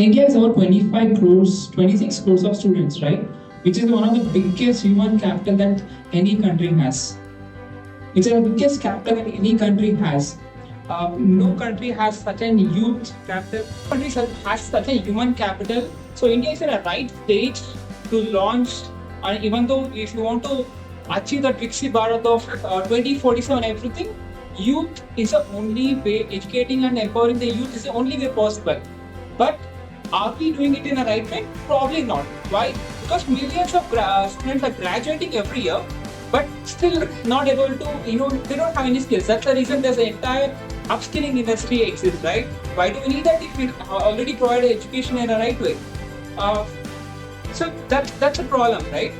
India is about 25 crores, 26 crores of students, right? Which is one of the biggest human capital that any country has. It's the biggest capital that any country has. No country has such a youth capital. Country has such a human capital. So India is in a right stage to launch. And even though if you want to achieve the Viksit Bharat of 2047, everything, youth is the only way. Educating and empowering the youth is the only way possible. But are we doing it in a right way? Probably not. Why? Because millions of students are graduating every year, but still not able to, they don't have any skills. That's the reason there's an entire upskilling industry exists, right? Why do we need that if we already provide education in a right way? Uh, so that's a problem, right?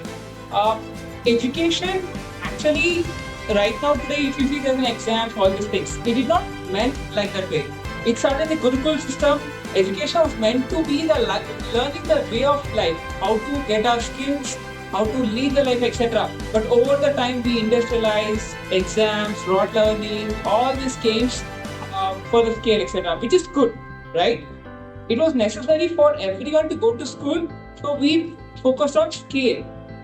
Education actually, right now today, if you see there's an exam, all these things, it did not meant like that way. It started the Gurukul system. Education was meant to be the learning the way of life, how to get our skills, how to lead the life, etc. But over the time, we industrialize exams, rote learning, all these games for the scale, etc. Which is good, right? It was necessary for everyone to go to school, so we focused on scale,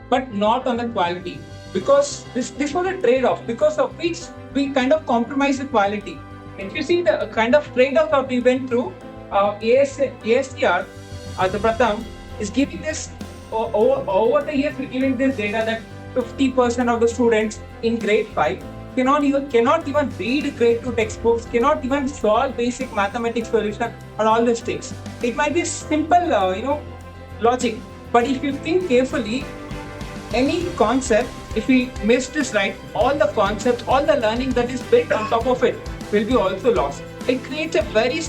but not on the quality. Because this was a trade-off, because of which we kind of compromised the quality. If you see the kind of trade-off that we went through, ASCR, the Pratham, is giving this, over the years, we're giving this data that 50% of the students in grade 5 cannot even read grade 2 textbooks, cannot even solve basic mathematics solution and all these things. It might be simple, logic, but if you think carefully, any concept, if we miss this right, all the concepts, all the learning that is built on top of it will be also lost. It creates a very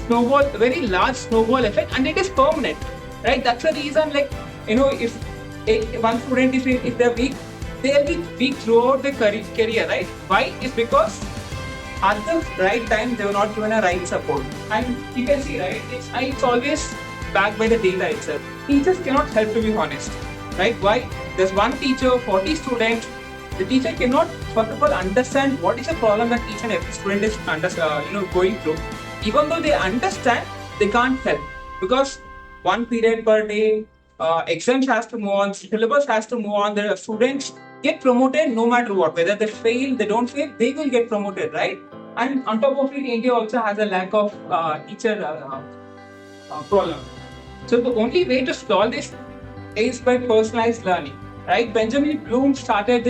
large snowball effect, and it is permanent, right? That's the reason, if one student if they're weak, they'll be weak throughout their career, right? Why? It's because at the right time they were not given a right support, and you can see, right? It's always backed by the data itself. Teachers cannot help, to be honest, right? Why? There's one teacher, 40 students. The teacher cannot, first of all, understand what is the problem that each and every student is going through. Even though they understand, they can't help, because one period per day, exams has to move on, syllabus has to move on. The students get promoted no matter what, whether they fail, they don't fail, they will get promoted, right? And on top of it, India also has a lack of teacher problem. So the only way to solve this is by personalized learning, right? Benjamin Bloom started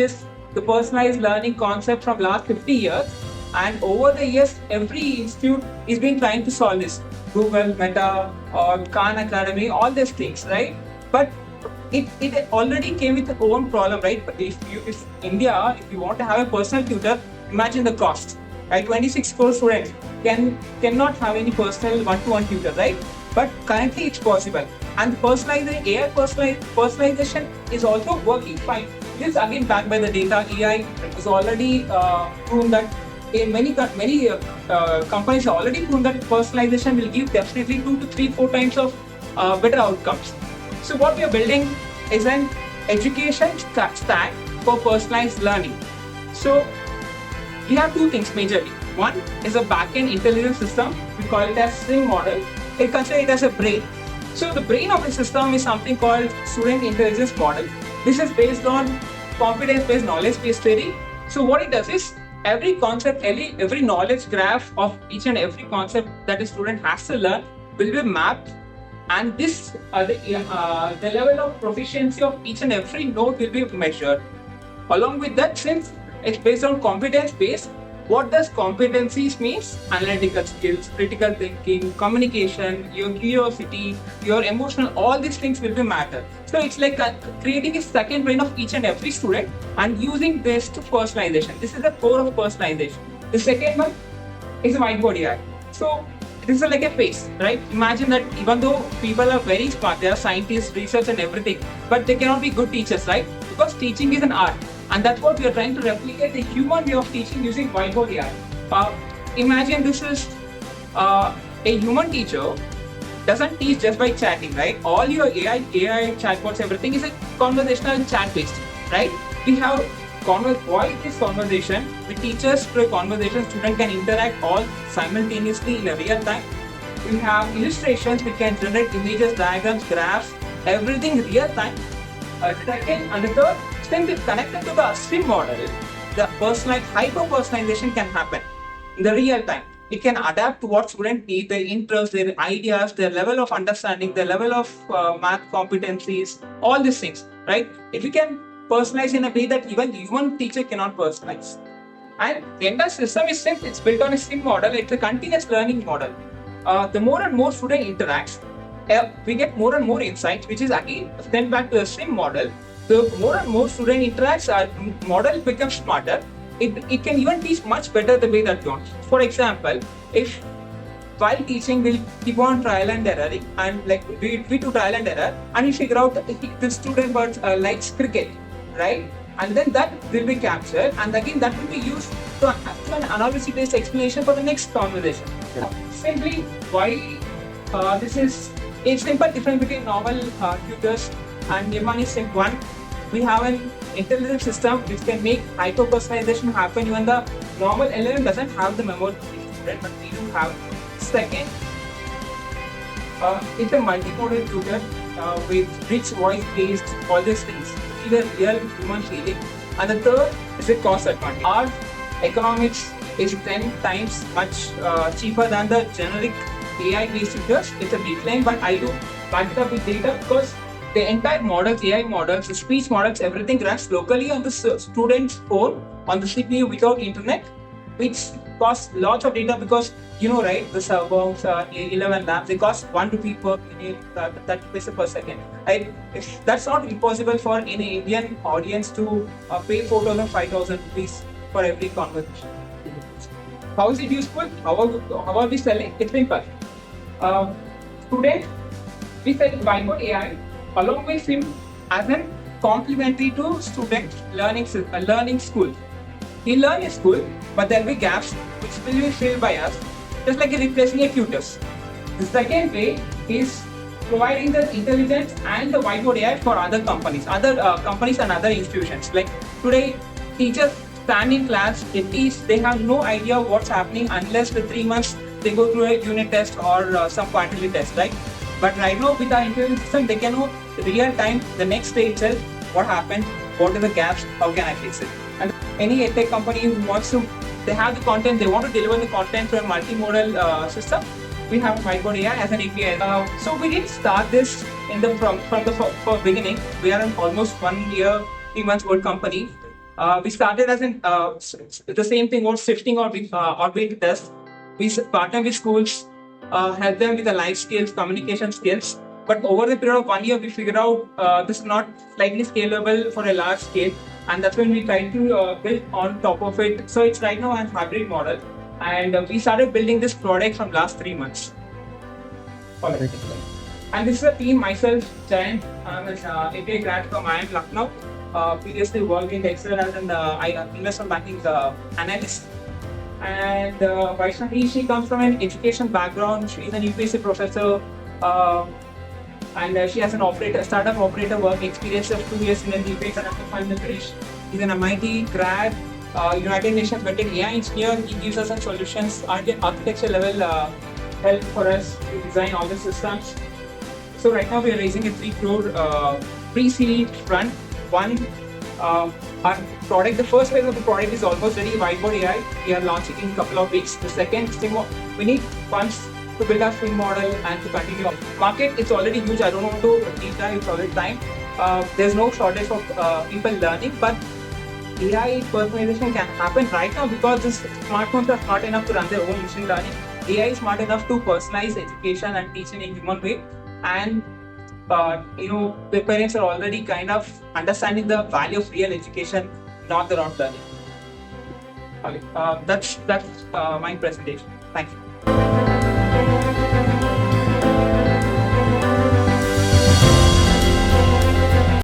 the personalized learning concept from last 50 years, and over the years, every institute is been trying to solve this. Google, Meta, or Khan Academy, all these things, right? But it already came with its own problem, right? But if you want to have a personal tutor, imagine the cost, right? 26 crore students cannot have any personal one-to-one tutor, right? But currently it's possible, and AI personalization is also working fine. This again backed by the data. AI is already proven that in many companies have already proven that personalization will give definitely 2 to 3, 4 times of better outcomes. So what we are building is an education stack for personalized learning. So we have two things majorly. One is a back-end intelligence system. We call it as SIM model. We consider it as a brain. So the brain of the system is something called student intelligence model. This is based on competence-based knowledge-based theory. So what it does is, every concept, every knowledge graph of each and every concept that a student has to learn will be mapped, and this the level of proficiency of each and every node will be measured. Along with that, since it's based on competence-based, what does competencies means? Analytical skills, critical thinking, communication, your curiosity, your emotional, all these things will be matter. So it's like creating a second brain of each and every student and using this to personalization. This is the core of personalization. The second one is a whiteboard AI. So this is like a face, right? Imagine that even though people are very smart, they are scientists, research and everything, but they cannot be good teachers, right? Because teaching is an art. And that's what we are trying to replicate, the human way of teaching using whiteboard AI. Imagine this is a human teacher doesn't teach just by chatting, right? All your AI chatbots, everything is a conversational chat based, right? We have voice-based conversation with teachers through a conversation. Student can interact all simultaneously in a real time. We have illustrations. We can generate images, diagrams, graphs, everything real time. Second and the third, since it's connected to the sim model, the personalized hyper personalization can happen in the real time. It can adapt to what students need, their interests, their ideas, their level of understanding, their level of math competencies, all these things, right? If we can personalize in a way that even human teacher cannot personalize. And the entire system is since it's built on a sim model, it's a continuous learning model. The more and more student interacts, we get more and more insights, which is again sent back to the sim model. The more and more student interacts, our model becomes smarter. It can even teach much better the way that you want. For example, if while teaching we'll keep on trial and erroring and like we do trial and error and we figure out the student likes cricket, right? And then that will be captured and again that will be used to an analysis based explanation for the next conversation. Yeah. Simply why this is a simple difference between normal tutors and one is simple. One, we have an intelligent system which can make hyper personalization happen even the normal LLM doesn't have the memory student, but we do have. Second, it's a multimodal tutor with rich voice based all these things. It's a real human feeling. And the third is a cost advantage. Our economics is 10 times much cheaper than the generic AI based tutors. It's a big claim, but I do back it up with data because the entire models, AI models, the speech models, everything runs locally on the student's phone on the CPU without internet, which costs lots of data because you know, right? The servers, 11 labs, they cost 1 rupee per minute, 30 paise per second. Right? That's not impossible for any Indian audience to pay 4,000, 5,000 rupees for every conversation. How is it useful? How are we selling? It's simple. Student, we sell Whiteboard AI along with him as a complementary to student learning school. He learn in school, but there will be gaps which will be filled by us, just like replacing a tutors. The second way is providing the intelligence and the whiteboard AI for other companies and other institutions. Like today, teachers stand in class, they teach, they have no idea what's happening unless the 3 months they go through a unit test or some quarterly test, right? But right now with our intelligence system, they can know real time, the next day itself, what happened, what are the gaps, how can I fix it? And any edtech company who wants to, they have the content, they want to deliver the content to a multimodal system, we have Whiteboard AI as an API. So we didn't start this from the beginning. We are an almost 1 year, 3 months old company. We started as the same thing was sifting or being test. We partner with schools, help them with the life skills, communication skills. But over the period of 1 year, we figured out this is not slightly scalable for a large scale. And that's when we tried to build on top of it. So it's right now a hybrid model. And we started building this product from last 3 months. Alright. And this is a team, myself, Jayant, I'm an API grad from IIM Lucknow. Previously worked in Excel as an investment banking analyst. And Vaishnavi, she comes from an education background. She is an UPSC professor. And she has an startup operator work experience of 2 years in an UPSC Financial Fund British. He's an MIT grad, United Nations vetted AI engineer. He gives us some solutions at architecture level help for us to design all the systems. So right now we are raising a 3 crore pre-seed fund. One, our product, the first phase of the product is almost ready, Whiteboard AI. We are launching in a couple of weeks. The second, we need funds to build our sim model and to continue. Market, it's already huge. I don't want to deep dive, it's already time. There's no shortage of people learning, but AI personalization can happen right now because these smartphones are smart enough to run their own machine learning. AI is smart enough to personalize education and teach in a human way. And the parents are already kind of understanding the value of real education, not the rote learning. Okay, that's my presentation. Thank you.